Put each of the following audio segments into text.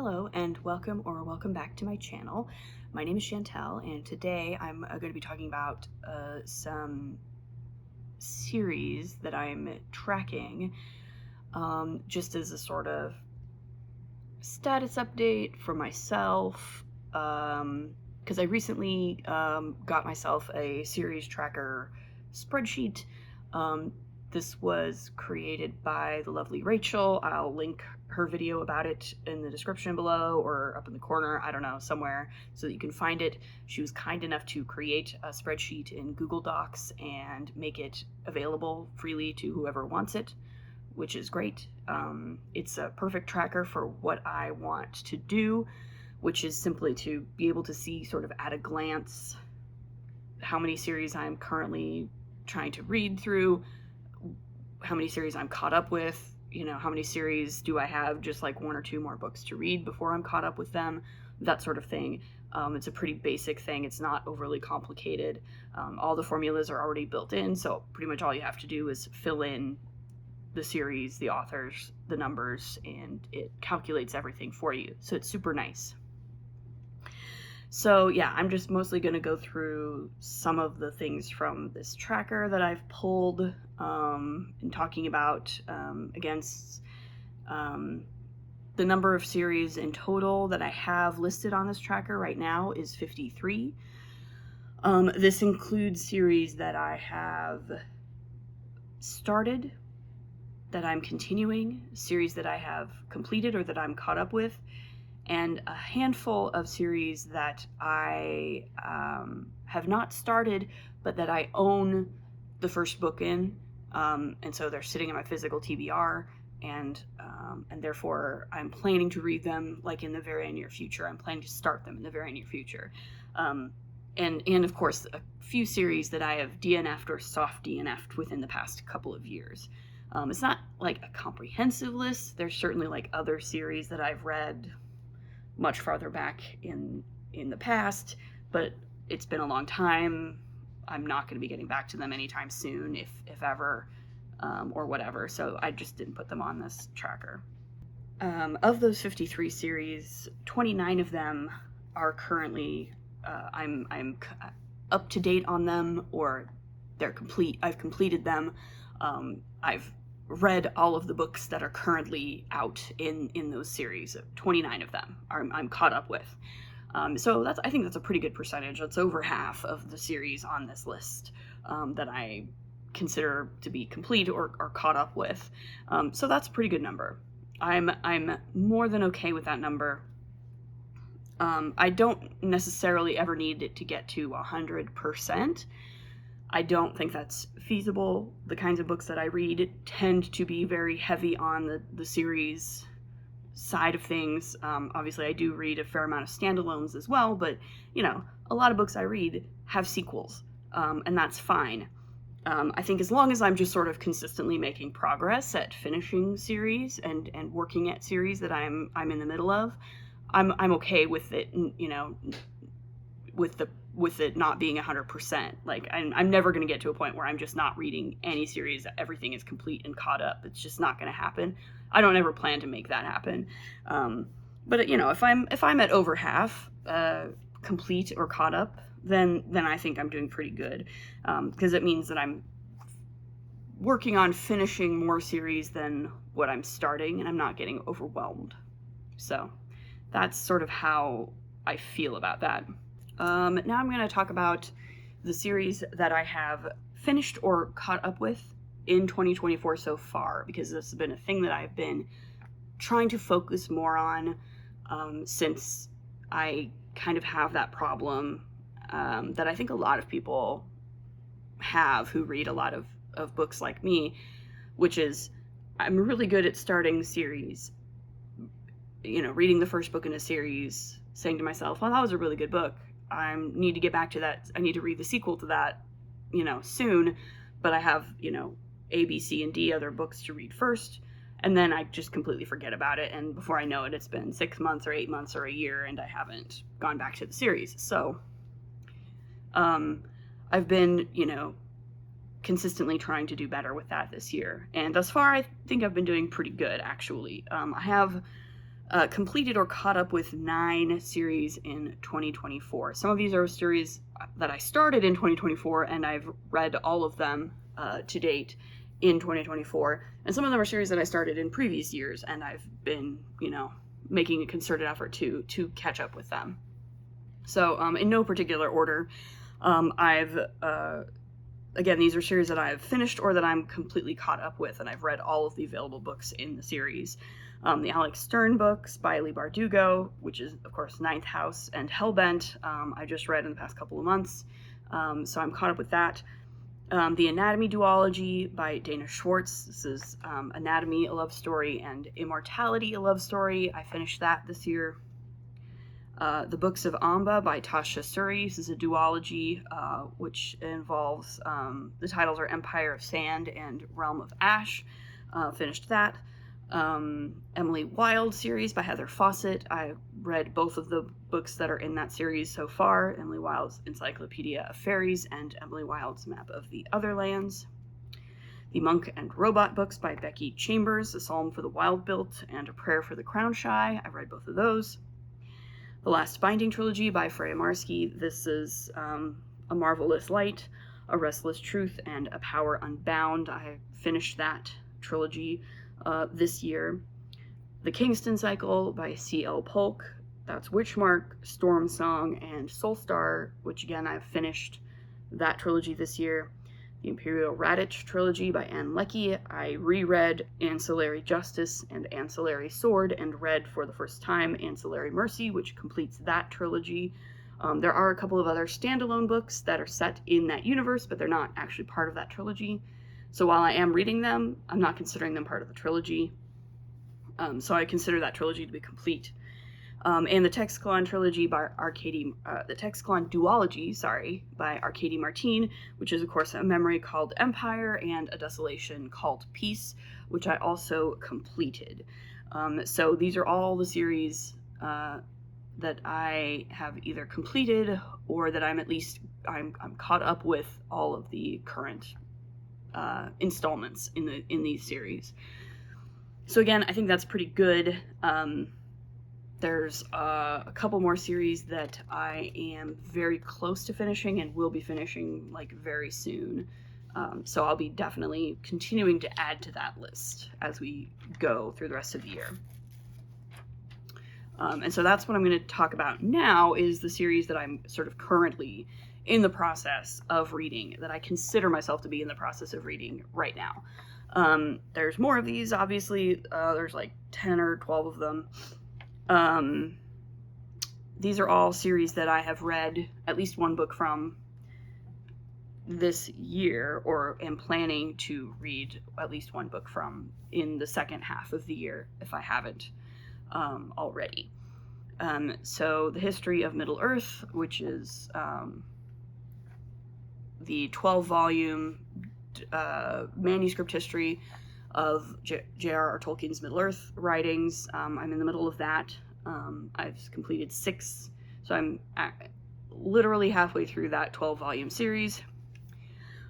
Hello and welcome back to my channel. My name is Chantel, and today I'm going to be talking about some series that I'm tracking just as a sort of status update for myself, because I recently got myself a series tracker spreadsheet. This was created by the lovely Rachel. I'll link her video about it in the description below or up in the corner, I don't know, somewhere, so that you can find it. She was kind enough to create a spreadsheet in Google Docs and make it available freely to whoever wants it, which is great. It's a perfect tracker for what I want to do, which is simply to be able to see sort of at a glance how many series I'm currently trying to read through, how many series I'm caught up with, how many series do I have just like one or two more books to read before I'm caught up with them, that sort of thing. It's a pretty basic thing. It's not overly complicated. All the formulas are already built in, so pretty much all you have to do is fill in the series, the authors, the numbers, and it calculates everything for you. So it's super nice. So yeah, I'm just mostly going to go through some of the things from this tracker that I've pulled, and talking about against the number of series in total that I have listed on this tracker right now is 53. This includes series that I have started, that I'm continuing, series that I have completed or that I'm caught up with, and a handful of series that I have not started, but that I own the first book in, and so they're sitting in my physical TBR, and therefore I'm planning to read them like in the very near future. I'm planning to start them in the very near future, and of course a few series that I have DNF'd or soft DNF'd within the past couple of years. It's not like a comprehensive list. There's certainly like other series that I've read much farther back in the past, but it's been a long time. I'm not going to be getting back to them anytime soon, if ever, or whatever, so I just didn't put them on this tracker. Of those 53 series, 29 of them are currently, I'm up to date on them, or they're complete. I've completed them. I've read all of the books that are currently out in those series. 29 of them I'm caught up with. So I think that's a pretty good percentage. That's over half of the series on this list that I consider to be complete or caught up with. So that's a pretty good number. I'm more than okay with that number. I don't necessarily ever need it to get to 100%. I don't think that's feasible. The kinds of books that I read tend to be very heavy on the series side of things. Obviously, I do read a fair amount of standalones as well, but, a lot of books I read have sequels, and that's fine. I think as long as I'm just sort of consistently making progress at finishing series and working at series that I'm in the middle of, I'm okay with it, with it not being 100%. Like, I'm never going to get to a point where I'm just not reading any series, everything is complete and caught up. It's just not going to happen. I don't ever plan to make that happen. But if I'm at over half complete or caught up, then I think I'm doing pretty good, because it means that I'm working on finishing more series than what I'm starting, and I'm not getting overwhelmed. So that's sort of how I feel about that. Now I'm going to talk about the series that I have finished or caught up with in 2024 so far, because this has been a thing that I've been trying to focus more on, since I kind of have that problem that I think a lot of people have who read a lot of books like me, which is I'm really good at starting the series, reading the first book in a series, saying to myself, well, that was a really good book. I need to get back to that. I need to read the sequel to that, soon, but I have, A, B, C, and D other books to read first, and then I just completely forget about it, and before I know it, it's been 6 months or 8 months or a year, and I haven't gone back to the series. So, I've been, consistently trying to do better with that this year, and thus far, I think I've been doing pretty good, actually. I have completed or caught up with 9 series in 2024. Some of these are series that I started in 2024, and I've read all of them to date in 2024. And some of them are series that I started in previous years, and I've been, making a concerted effort to catch up with them. So in no particular order, again, these are series that I've finished or that I'm completely caught up with, and I've read all of the available books in the series. The Alex Stern books by Leigh Bardugo, which is, of course, Ninth House and Hellbent, I just read in the past couple of months, so I'm caught up with that. The Anatomy duology by Dana Schwartz. This is Anatomy, a love story, and Immortality, a love story. I finished that this year. The Books of Amba by Tasha Suri. This is a duology, which involves, the titles are Empire of Sand and Realm of Ash. Finished that. Emily Wilde series by Heather Fawcett. I read both of the books that are in that series so far, Emily Wilde's Encyclopedia of Fairies and Emily Wilde's Map of the Otherlands. The Monk and Robot books by Becky Chambers, A Psalm for the Wild-Built and A Prayer for the Crown-Shy. I've read both of those. The Last Binding trilogy by Freya Marski. This is A Marvelous Light, A Restless Truth, and A Power Unbound. I finished that trilogy this year. The Kingston Cycle by C.L. Polk. That's Witchmark, Storm Song, and Soulstar, which again I've finished that trilogy this year. The Imperial Radich trilogy by Ann Leckie. I reread Ancillary Justice and Ancillary Sword and read for the first time Ancillary Mercy, which completes that trilogy. There are a couple of other standalone books that are set in that universe, but they're not actually part of that trilogy. So while I am reading them, I'm not considering them part of the trilogy. So I consider that trilogy to be complete. And the Texclon trilogy by the Texclon duology, by Arcady Martin, which is of course A Memory Called Empire and A Desolation Called Peace, which I also completed. So these are all the series that I have either completed or that I'm caught up with all of the current installments in these series. So again, I think that's pretty good. There's a couple more series that I am very close to finishing and will be finishing very soon. So I'll be definitely continuing to add to that list as we go through the rest of the year. And so that's what I'm going to talk about now, is the series that I'm sort of currently in the process of reading, that I consider myself to be in the process of reading right now. There's more of these, obviously. There's 10 or 12 of them. These are all series that I have read at least one book from this year, or am planning to read at least one book from in the second half of the year, if I haven't already. So The History of Middle-earth, which is the 12-volume manuscript history of J.R.R. Tolkien's Middle-earth writings. I'm in the middle of that. I've completed 6, so I'm literally halfway through that 12-volume series.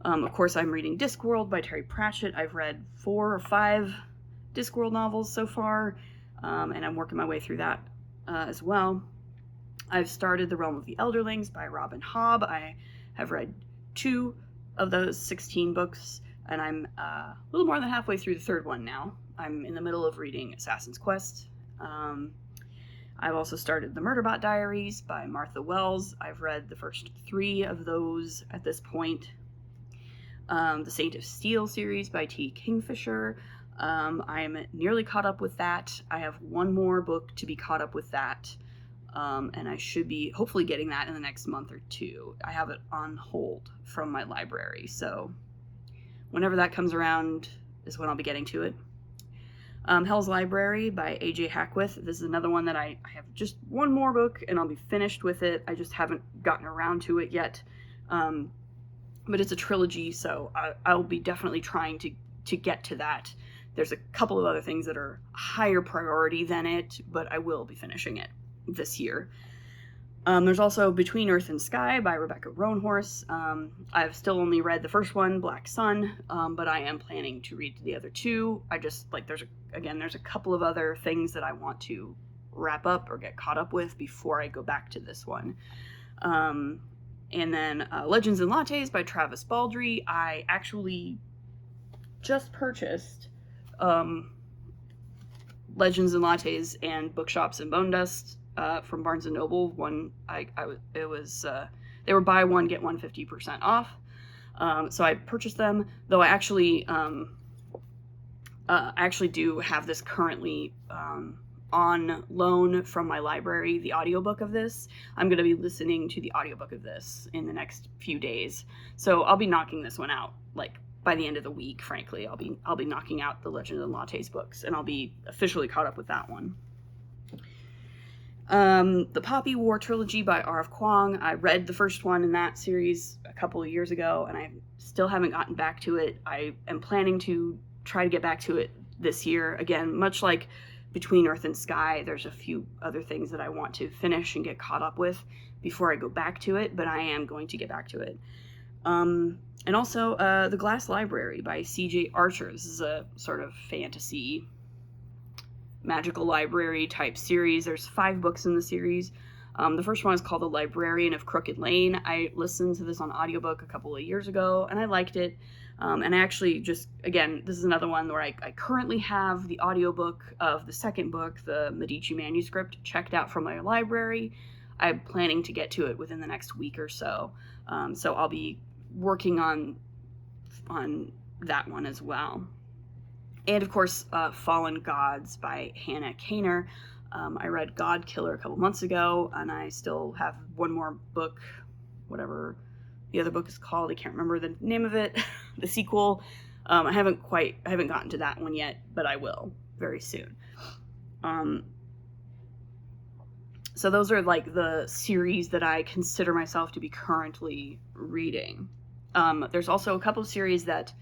Of course, I'm reading Discworld by Terry Pratchett. I've read 4 or 5 Discworld novels so far, and I'm working my way through that as well. I've started The Realm of the Elderlings by Robin Hobb. I have read 2 of those 16 books, and I'm a little more than halfway through the 3rd one now. I'm in the middle of reading Assassin's Quest. I've also started The Murderbot Diaries by Martha Wells. I've read the first 3 of those at this point. The Saint of Steel series by T. Kingfisher. I'm nearly caught up with that. I have one more book to be caught up with that, and I should be hopefully getting that in the next month or 2. I have it on hold from my library, so whenever that comes around is when I'll be getting to it. Hell's Library by A.J. Hackworth. This is another one that I have just one more book and I'll be finished with it. I just haven't gotten around to it yet. But it's a trilogy, so I'll be definitely trying to get to that. There's a couple of other things that are higher priority than it, but I will be finishing it this year. There's also Between Earth and Sky by Rebecca Roanhorse. I've still only read the first one, Black Sun, but I am planning to read the other 2. I just, there's a couple of other things that I want to wrap up or get caught up with before I go back to this one. And then Legends and Lattes by Travis Baldree. I actually just purchased Legends and Lattes and Bookshops and Bone Dust from Barnes & Noble. They were buy one, get one 50% off. So I purchased them, though I actually do have this currently on loan from my library, the audiobook of this. I'm going to be listening to the audiobook of this in the next few days. So I'll be knocking this one out, like, by the end of the week, frankly. I'll be knocking out the Legend and Lattes books, and I'll be officially caught up with that one. The Poppy War trilogy by R.F. Kuang. I read the first one in that series a couple of years ago, and I still haven't gotten back to it. I am planning to try to get back to it this year. Again, much like Between Earth and Sky, there's a few other things that I want to finish and get caught up with before I go back to it, but I am going to get back to it. And also The Glass Library by C.J. Archer. This is a sort of fantasy magical library type series. There's 5 books in the series. The first one is called The Librarian of Crooked Lane. I listened to this on audiobook a couple of years ago, and I liked it. And I actually just, again, this is another one where I currently have the audiobook of the second book, the Medici manuscript, checked out from my library. I'm planning to get to it within the next week or so. So I'll be working on that one as well. And of course, Fallen Gods by Hannah Kaner. I read God Killer a couple months ago, and I still have one more book, whatever the other book is called. I can't remember the name of it. The sequel. I haven't gotten to that one yet, but I will very soon. So those are like the series that I consider myself to be currently reading. There's also a couple of series that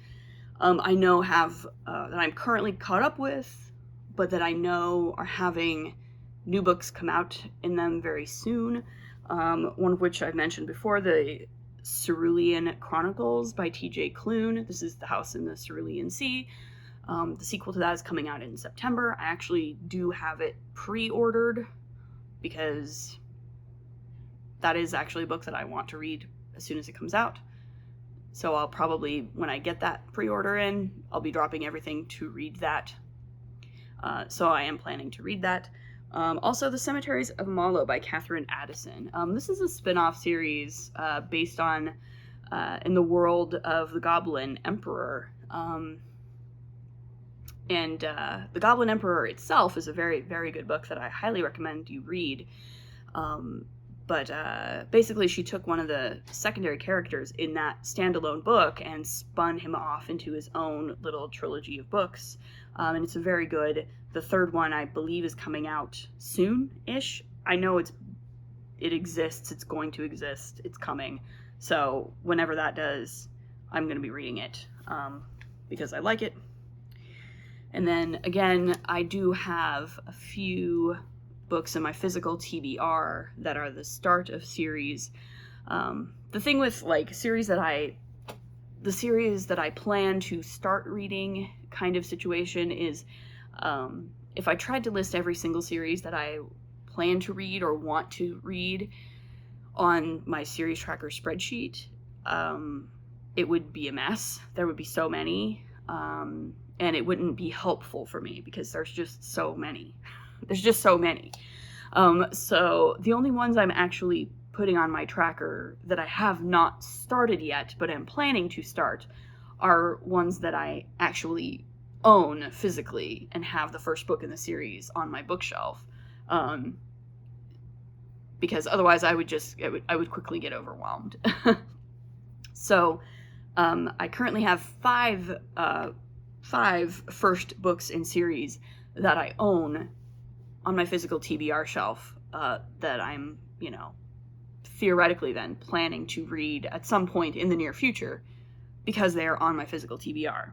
I know have that I'm currently caught up with, but that I know are having new books come out in them very soon. One of which I've mentioned before, the Cerulean Chronicles by T.J. Klune. This is The House in the Cerulean Sea. The sequel to that is coming out in September. I actually do have it pre-ordered because that is actually a book that I want to read as soon as it comes out. So I'll probably, when I get that pre-order in, I'll be dropping everything to read that. So I am planning to read that. Also, The Cemeteries of Mallow by Catherine Addison. This is a spin-off series based on in the world of the Goblin Emperor. And The Goblin Emperor itself is a very, very good book that I highly recommend you read. But basically, she took one of the secondary characters in that standalone book and spun him off into his own little trilogy of books. And it's a very good. The third one, I believe, is coming out soon-ish. I know it exists. It's going to exist. It's coming. So whenever that does, I'm going to be reading it because I like it. And then, again, I do have a few books in my physical TBR that are the start of series. The thing with like the series that I plan to start reading kind of situation is if I tried to list every single series that I plan to read or want to read on my series tracker spreadsheet, it would be a mess. There would be so many, and it wouldn't be helpful for me because there's just so many. There's just so many. So the only ones I'm actually putting on my tracker that I have not started yet, but am planning to start, are ones that I actually own physically and have the first book in the series on my bookshelf. Because otherwise I would quickly get overwhelmed. So I currently have five first books in series that I own on my physical TBR shelf that I'm, theoretically then planning to read at some point in the near future because they are on my physical TBR.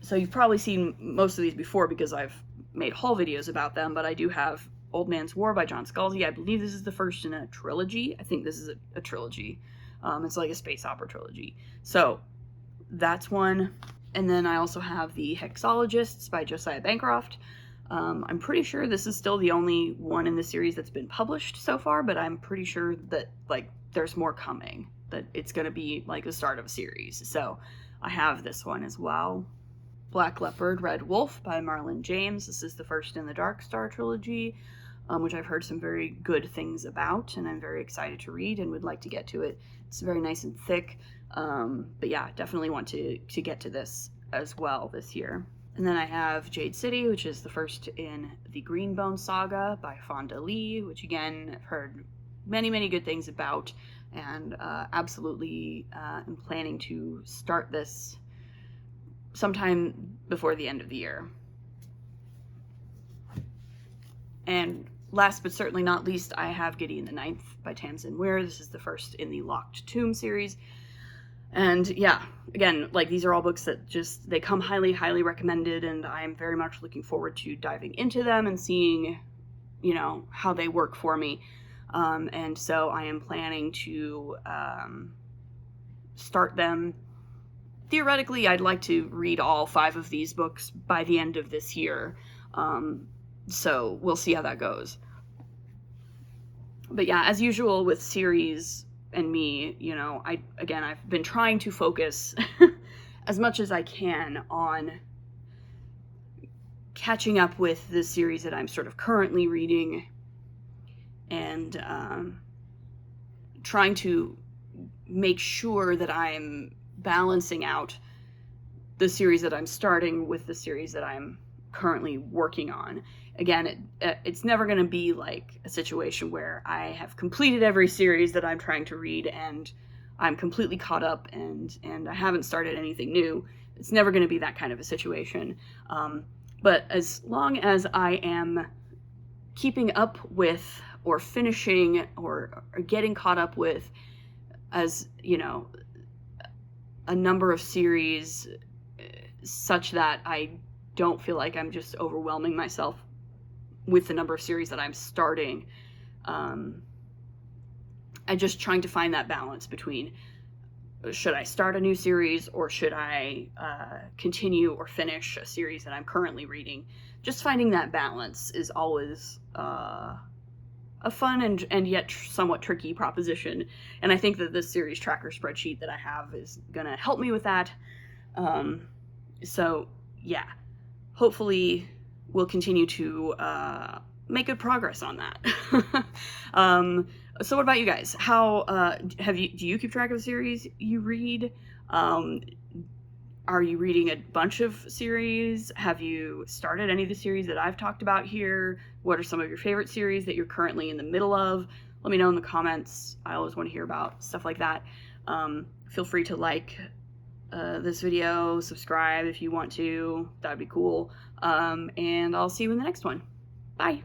So you've probably seen most of these before because I've made haul videos about them, but I do have Old Man's War by John Scalzi. I believe this is the first in a trilogy. I think this is a trilogy. It's like a space opera trilogy. So that's one. And then I also have The Hexologists by Josiah Bancroft. I'm pretty sure this is still the only one in the series that's been published so far, but I'm pretty sure that, like, there's more coming, that it's going to be like the start of a series. So I have this one as well. Black Leopard, Red Wolf by Marlon James. This is the first in the Dark Star trilogy, which I've heard some very good things about, and I'm very excited to read and would like to get to it. It's very nice and thick, but yeah, definitely want to get to this as well this year. And then I have Jade City, which is the first in the Greenbone saga by Fonda Lee, which again, I've heard many, many good things about, and absolutely am planning to start this sometime before the end of the year. And last but certainly not least, I have Gideon the Ninth by Tamsin Ware. This is the first in the Locked Tomb series. And yeah, again, like, these are all books that just, they come highly, highly recommended, and I'm very much looking forward to diving into them and seeing, you know, how they work for me. And so I am planning to start them. Theoretically, I'd like to read all 5 of these books by the end of this year. So we'll see how that goes. But yeah, as usual with series and me, you know, I've been trying to focus as much as I can on catching up with the series that I'm sort of currently reading, and trying to make sure that I'm balancing out the series that I'm starting with the series that I'm currently working on. Again, it's never going to be like a situation where I have completed every series that I'm trying to read and I'm completely caught up and I haven't started anything new. It's never going to be that kind of a situation. But as long as I am keeping up with or finishing or getting caught up with, as you know, a number of series such that I don't feel like I'm just overwhelming myself with the number of series that I'm starting. I'm just trying to find that balance between, should I start a new series or should I continue or finish a series that I'm currently reading? Just finding that balance is always a fun and yet somewhat tricky proposition. And I think that this series tracker spreadsheet that I have is going to help me with that. So yeah, hopefully we'll continue to make good progress on that. So what about you guys? How do you keep track of the series you read? Are you reading a bunch of series? Have you started any of the series that I've talked about here? What are some of your favorite series that you're currently in the middle of? Let me know in the comments. I always want to hear about stuff like that. Feel free to like this video, subscribe if you want to. That'd be cool. And I'll see you in the next one. Bye.